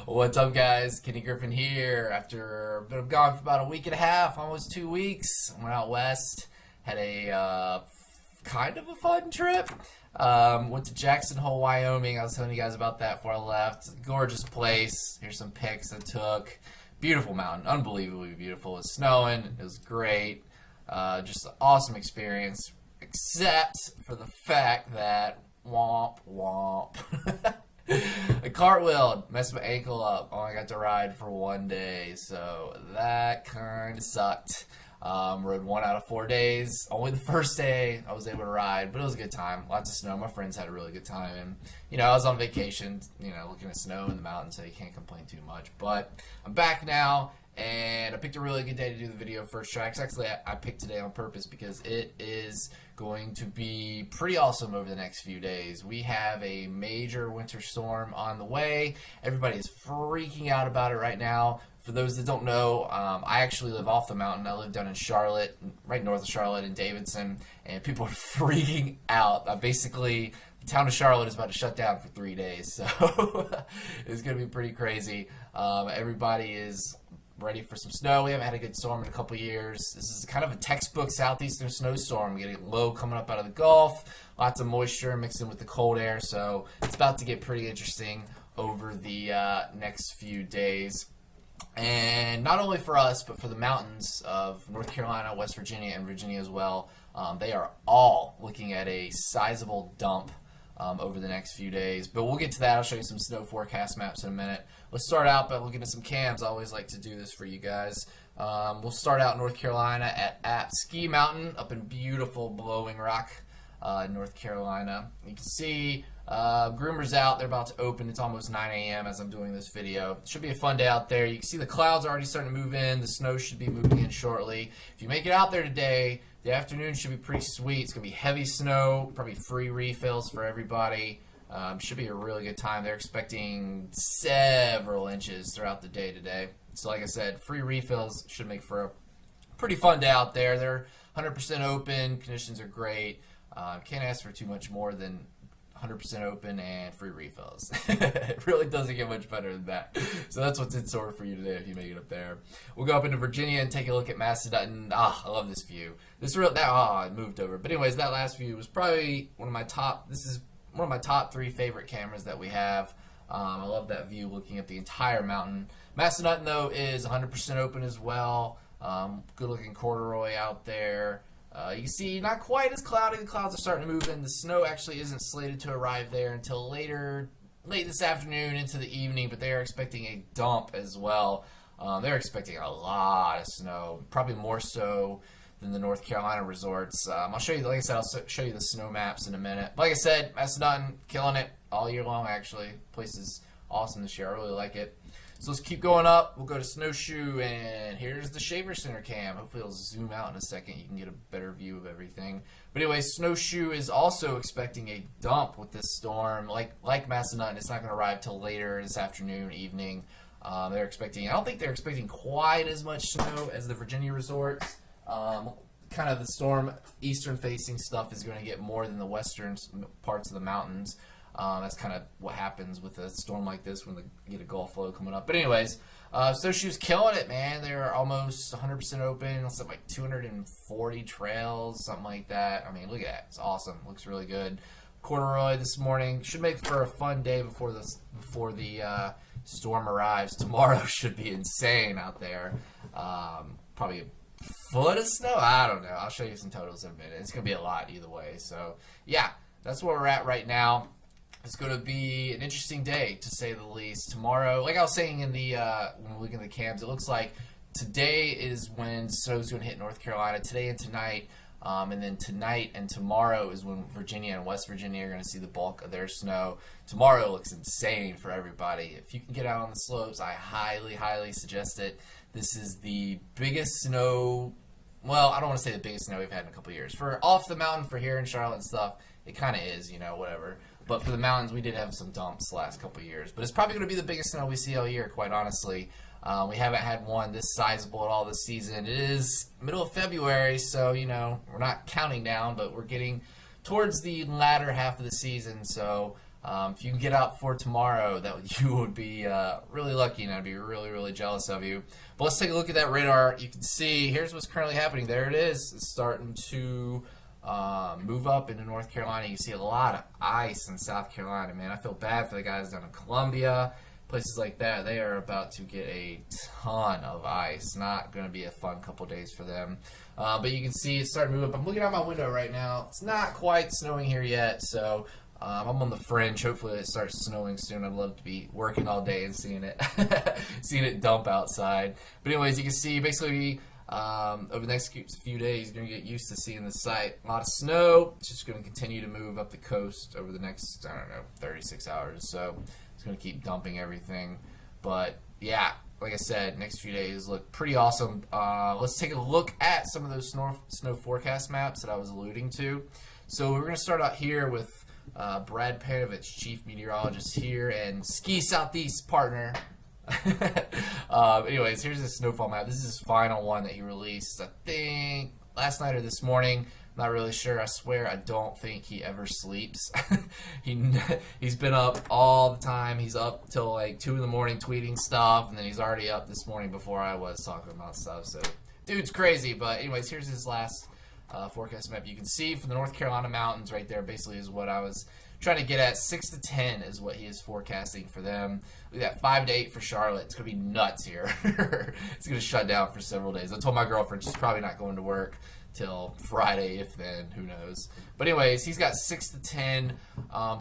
What's up, guys? Kenny Griffin here. After I've been gone for about a week and a half, almost 2 weeks, went out west, had a kind of a fun trip. Went to Jackson Hole, Wyoming. I was telling you guys about that before I left. Gorgeous place. Here's some pics I took. Beautiful mountain, unbelievably beautiful. It was snowing. It was great. Just an awesome experience, except for the fact that womp womp. I cartwheeled, messed my ankle up. Only got to ride for 1 day, so that kind of sucked. Rode 1 out of 4 days. Only the first day I was able to ride, but it was a good time. Lots of snow. My friends had a really good time, and I was on vacation, looking at snow in the mountains, so you can't complain too much. But I'm back now, and I picked a really good day to do the video for Trax. Actually, I picked today on purpose because it is going to be pretty awesome over the next few days. We have a major winter storm on the way. Everybody is freaking out about it right now. For those that don't know, I actually live off the mountain. I live down in Charlotte, right north of Charlotte in Davidson, and people are freaking out. Basically, the town of Charlotte is about to shut down for 3 days, so it's going to be pretty crazy. Everybody is ready for some snow. We haven't had a good storm in a couple years. This is kind of a textbook southeastern snowstorm, getting low coming up out of the Gulf, lots of moisture mixed in with the cold air, so it's about to get pretty interesting over the next few days. And not only for us, but for the mountains of North Carolina, West Virginia, and Virginia as well. They are all looking at a sizable dump over the next few days. But we'll get to that. I'll show you some snow forecast maps in a minute. Let's start out by looking at some cams. I always like to do this for you guys. We'll start out in North Carolina at Ski Mountain up in beautiful Blowing Rock, North Carolina. You can see Groomer's out. They're about to open. It's almost 9 a.m. as I'm doing this video. It should be a fun day out there. You can see the clouds are already starting to move in. The snow should be moving in shortly. If you make it out there today, the afternoon should be pretty sweet. It's going to be heavy snow, probably free refills for everybody. Should be a really good time. They're expecting several inches throughout the day today. So like I said, free refills should make for a pretty fun day out there. They're 100% open. Conditions are great. Can't ask for too much more than 100% open and free refills. It really doesn't get much better than that. So that's what's in store for you today if you make it up there. We'll go up into Virginia and take a look at Macedon. I love this view. It moved over. But anyways, that last view was probably one of my top. This is one of my top 3 favorite cameras that we have. I love that view looking at the entire mountain. Macedon, though, is 100% open as well. Good looking corduroy out there. You can see not quite as cloudy. The clouds are starting to move in. The snow actually isn't slated to arrive there until late this afternoon into the evening, but they are expecting a dump as well. They're expecting a lot of snow, probably more so than the North Carolina resorts. I'll show you, like I said, I'll show you the snow maps in a minute. Like I said, Macedon, killing it all year long, actually. The place is awesome this year. I really like it. So let's keep going up. We'll go to Snowshoe, and here's the Shaver Center cam. Hopefully it'll zoom out in a second. You can get a better view of everything. But anyway, Snowshoe is also expecting a dump with this storm. Like Macedon, it's not going to arrive till later this afternoon, evening. I don't think they're expecting quite as much snow as the Virginia resorts. Kind of the storm, eastern-facing stuff is going to get more than the western parts of the mountains. That's kind of what happens with a storm like this when you get a Gulf flow coming up. But anyways, Snowshoe's killing it, man. They're almost 100% open. Something like 240 trails, something like that. I mean, look at that. It's awesome. Looks really good. Corduroy this morning. Should make for a fun day before the storm arrives. Tomorrow should be insane out there. Probably a foot of snow? I don't know. I'll show you some totals in a minute. It's going to be a lot either way. So, yeah, that's where we're at right now. It's going to be an interesting day, to say the least. Tomorrow, like I was saying in the when we're looking at the cams, it looks like today is when snow's going to hit North Carolina, today and tonight. And then tonight and tomorrow is when Virginia and West Virginia are going to see the bulk of their snow. Tomorrow looks insane for everybody. If you can get out on the slopes, I highly, highly suggest it. This is the biggest snow, well, I don't want to say the biggest snow we've had in a couple of years. For off the mountain, for here in Charlotte and stuff, it kind of is, whatever. But for the mountains, we did have some dumps the last couple of years. But it's probably going to be the biggest snow we see all year, quite honestly. We haven't had one this sizable at all this season. It is middle of February, so, we're not counting down, but we're getting towards the latter half of the season. So If you can get out for tomorrow, you would be really lucky, and I'd be really, really jealous of you. But let's take a look at that radar. You can see, here's what's currently happening. There it is. It's starting to move up into North Carolina. You see a lot of ice in South Carolina, man. I feel bad for the guys down in Columbia, places like that. They are about to get a ton of ice. Not going to be a fun couple days for them. But you can see it's starting to move up. I'm looking out my window right now. It's not quite snowing here yet, so I'm on the fringe. Hopefully it starts snowing soon. I'd love to be working all day and seeing it dump outside. But anyways, you can see basically over the next few days, you're going to get used to seeing the site. A lot of snow. It's just going to continue to move up the coast over the next, 36 hours. So it's going to keep dumping everything. But yeah, like I said, next few days look pretty awesome. Let's take a look at some of those snow forecast maps that I was alluding to. So we're going to start out here with Brad Panovich, chief meteorologist here, and Ski Southeast partner. Anyways, here's the snowfall map. This is his final one that he released, I think, last night or this morning. I'm not really sure. I swear I don't think he ever sleeps. He's been up all the time. He's up till like 2 in the morning tweeting stuff, and then he's already up this morning before I was talking about stuff. So, dude's crazy. But anyways, here's his last forecast map. You can see from the North Carolina mountains right there basically is what I was trying to get at. 6 to 10 is what he is forecasting for them. Look at that, 5 to 8 for Charlotte. It's going to be nuts here. It's going to shut down for several days. I told my girlfriend she's probably not going to work till Friday, if then, who knows. But anyways, he's got 6 to 10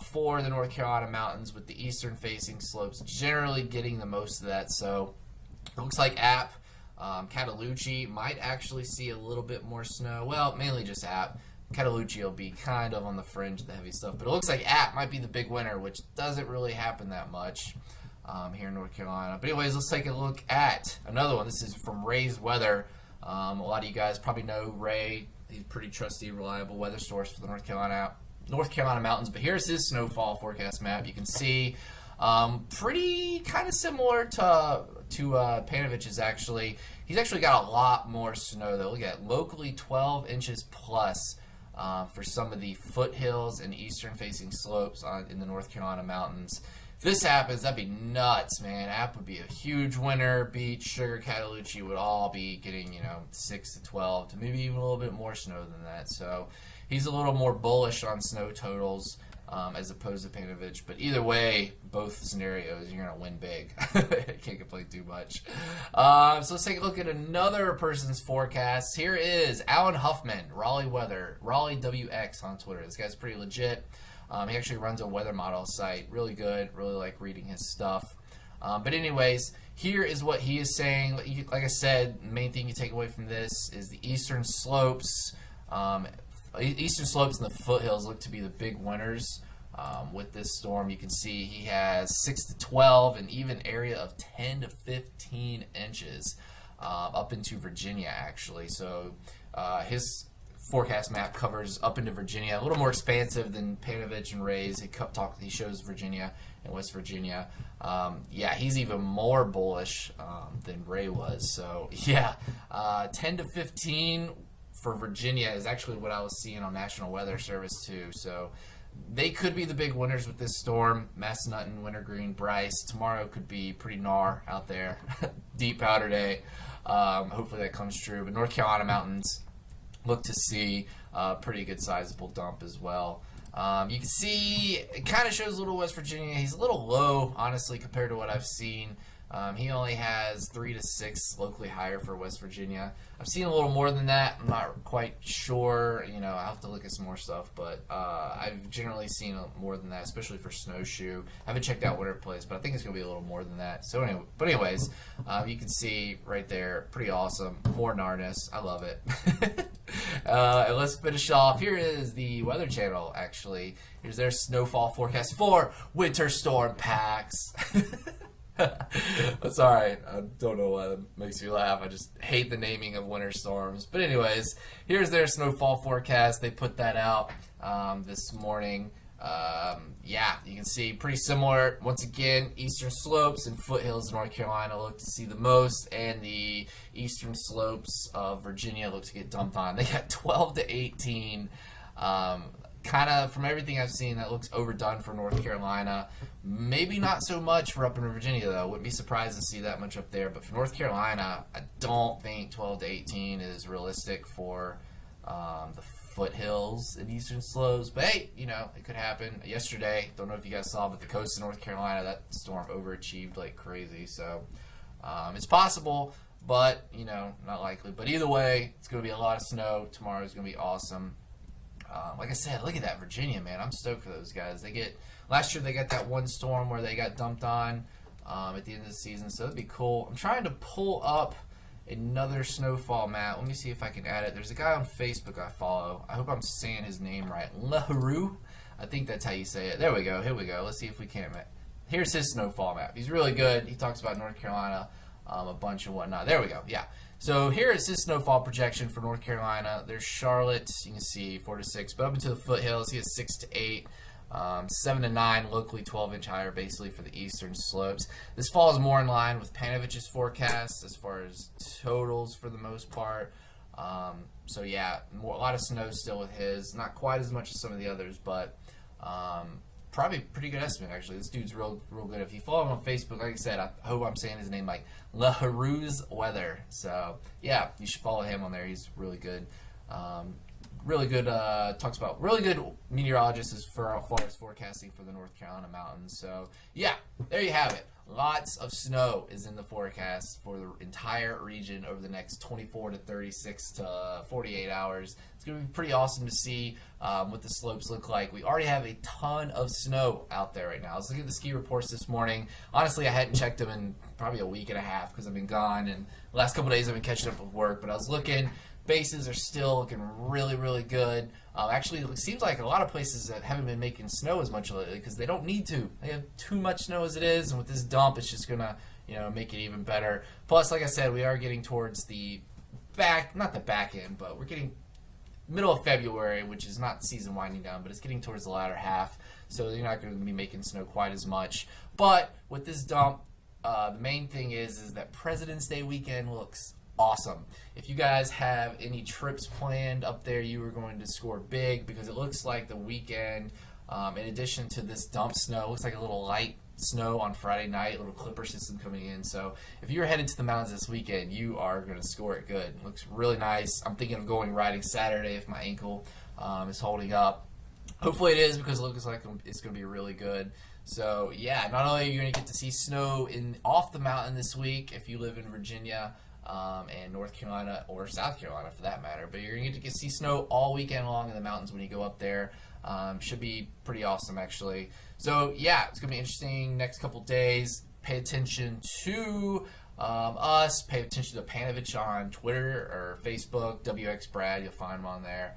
for the North Carolina mountains, with the eastern facing slopes generally getting the most of that. So it looks like App, Cataloochee might actually see a little bit more snow. Well, mainly just App. Cataloochee will be kind of on the fringe of the heavy stuff. But it looks like App might be the big winner, which doesn't really happen that much here in North Carolina. But anyways, let's take a look at another one. This is from Ray's Weather. A lot of you guys probably know Ray. He's a pretty trusty, reliable weather source for the North Carolina mountains. But here's his snowfall forecast map. You can see pretty kind of similar to Panovich's actually. He's actually got a lot more snow though. Look at locally 12 inches plus for some of the foothills and eastern facing slopes in the North Carolina mountains. If this happens, that'd be nuts, man. App would be a huge winner. Beach, Sugar, Cataloochee would all be getting, 6 to 12 to maybe even a little bit more snow than that. So he's a little more bullish on snow totals as opposed to Panovich. But either way, both scenarios, you're going to win big. Can't complain too much. So let's take a look at another person's forecast. Here is Alan Huffman, Raleigh Weather, Raleigh WX on Twitter. This guy's pretty legit. He actually runs a weather model site. Really good. Really like reading his stuff. But anyways, here is what he is saying. Like I said, the main thing you take away from this is the eastern slopes. Eastern slopes and the foothills look to be the big winners with this storm. You can see he has 6 to 12 and even area of 10 to 15 inches up into Virginia, actually. So his forecast map covers up into Virginia, a little more expansive than Panovich and Ray's. He shows Virginia and West Virginia. Yeah, he's even more bullish than Ray was. So yeah, 10 to 15 for Virginia is actually what I was seeing on National Weather Service too. So they could be the big winners with this storm. Massanutten, Wintergreen, Bryce. Tomorrow could be pretty gnar out there. Deep powder day. Hopefully that comes true. But North Carolina mountains look to see a pretty good sizable dump as well. You can see it kind of shows a little West Virginia. He's a little low, honestly, compared to what I've seen. He only has 3 to 6 locally higher for West Virginia. I've seen a little more than that. I'm not quite sure. I'll have to look at some more stuff, but I've generally seen more than that, especially for snowshoe. I haven't checked out Winter Place, but I think it's going to be a little more than that. So anyway, anyways, you can see right there, pretty awesome. More gnarness. I love it. And let's finish off. Here is the Weather Channel, actually. Here's their snowfall forecast for Winter Storm Packs. That's alright. I don't know why that makes you laugh. I just hate the naming of winter storms. But anyways, here's their snowfall forecast. They put that out this morning. Yeah, you can see pretty similar. Once again, eastern slopes and foothills of North Carolina look to see the most, and the eastern slopes of Virginia look to get dumped on. They got 12 to 18. Kind kind of, from everything I've seen, that looks overdone for North Carolina. Maybe not so much for up in Virginia, though. Wouldn't be surprised to see that much up there. But for North Carolina, I don't think 12 to 18 is realistic for the foothills and eastern slopes. But hey, you know, it could happen. Yesterday, don't know if you guys saw, but the coast of North Carolina, that storm overachieved like crazy. So it's possible, but, you know, not likely. But either way, it's going to be a lot of snow. Tomorrow is going to be awesome. Like I said, look at that Virginia, man. I'm stoked for those guys. Last year they got that one storm where they got dumped on at the end of the season, so that'd be cool. I'm trying to pull up another snowfall map. Let me see if I can add it. There's a guy on Facebook I follow. I hope I'm saying his name right. LaHaru. I think that's how you say it. There we go. Here we go. Let's see if we can. Here's his snowfall map. He's really good. He talks about North Carolina a bunch and whatnot. There we go. Yeah. So here is his snowfall projection for North Carolina. There's Charlotte. You can see 4 to 6, but up into the foothills, he has 6 to 8, 7 to 9, locally 12-inch higher, basically for the eastern slopes. This falls more in line with Panovich's forecast as far as totals for the most part. So yeah, a lot of snow still with his. Not quite as much as some of the others, but probably pretty good estimate, actually. This dude's real good. If you follow him on Facebook, like I said, I hope I'm saying his name like LaHaru's Weather. So yeah, you should follow him on there. He's really good. Talks about really good meteorologist as far as forecasting for the North Carolina mountains. So yeah, there you have it. Lots of snow is in the forecast for the entire region over the next 24 to 36 to 48 hours. It's going to be pretty awesome to see what the slopes look like. We already have a ton of snow out there right now. I was looking at the ski reports this morning. Honestly, I hadn't checked them in probably a week and a half because I've been gone, and the last couple of days I've been catching up with work, but I was looking. Bases are still looking really good. Actually, it seems like a lot of places that haven't been making snow as much lately because they don't need to. They have too much snow as it is, and with this dump, it's just gonna, you know, make it even better. Plus, like I said, we are getting towards the not the back end, but we're getting middle of February, which is not season winding down, but it's getting towards the latter half. So you're not going to be making snow quite as much. But with this dump, the main thing is that President's Day weekend looks awesome. If you guys have any trips planned up there, you are going to score big because it looks like the weekend, in addition to this dump snow, it looks like a little light snow on Friday night, a little clipper system coming in. So if you're headed to the mountains this weekend, you are going to score it good. It looks really nice. I'm thinking of going riding Saturday if my ankle is holding up. Hopefully it is because it looks like it's going to be really good. So yeah, not only are you going to get to see snow off the mountain this week if you live in Virginia, and North Carolina or South Carolina for that matter, but you're going to get to see snow all weekend long in the mountains when you go up there. Should be pretty awesome, actually. So yeah, it's going to be interesting next couple days. Pay attention to us. Pay attention to Panovich on Twitter or Facebook, WX Brad. You'll find him on there.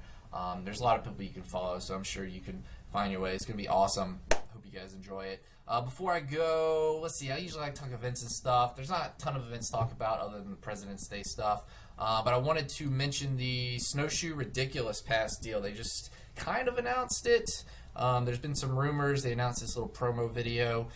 There's a lot of people you can follow, so I'm sure you can find your way. It's going to be awesome. Hope you guys enjoy it. Before I go, let's see, I usually like to talk events and stuff. There's not a ton of events to talk about other than the President's Day stuff. But I wanted to mention the Snowshoe Ridiculous Pass deal. They just kind of announced it. There's been some rumors. They announced this little promo video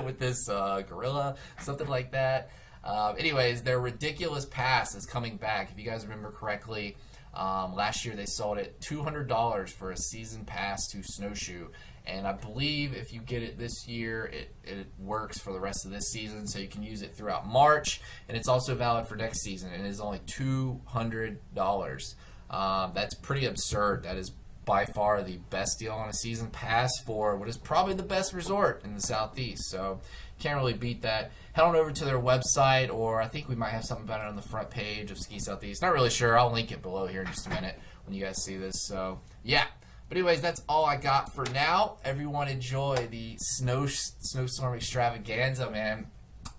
with this gorilla, something like that. Anyways, their Ridiculous Pass is coming back. If you guys remember correctly, last year they sold it $200 for a season pass to Snowshoe. And I believe if you get it this year, it works for the rest of this season, so you can use it throughout March, and it's also valid for next season, and it is only $200. That's pretty absurd. That is by far the best deal on a season pass for what is probably the best resort in the Southeast, so can't really beat that. Head on over to their website, or I think we might have something about it on the front page of Ski Southeast. Not really sure. I'll link it below here in just a minute when you guys see this, so yeah. But anyways, that's all I got for now. Everyone enjoy the Snowstorm Extravaganza, man.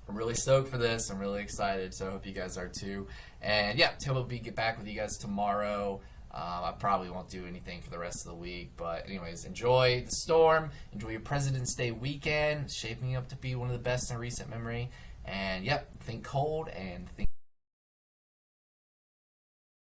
I'm really stoked for this. I'm really excited, so I hope you guys are too. And yeah, Tim will get back with you guys tomorrow. I probably won't do anything for the rest of the week. But anyways, enjoy the storm. Enjoy your President's Day weekend. It's shaping up to be one of the best in recent memory. And yep, think cold and think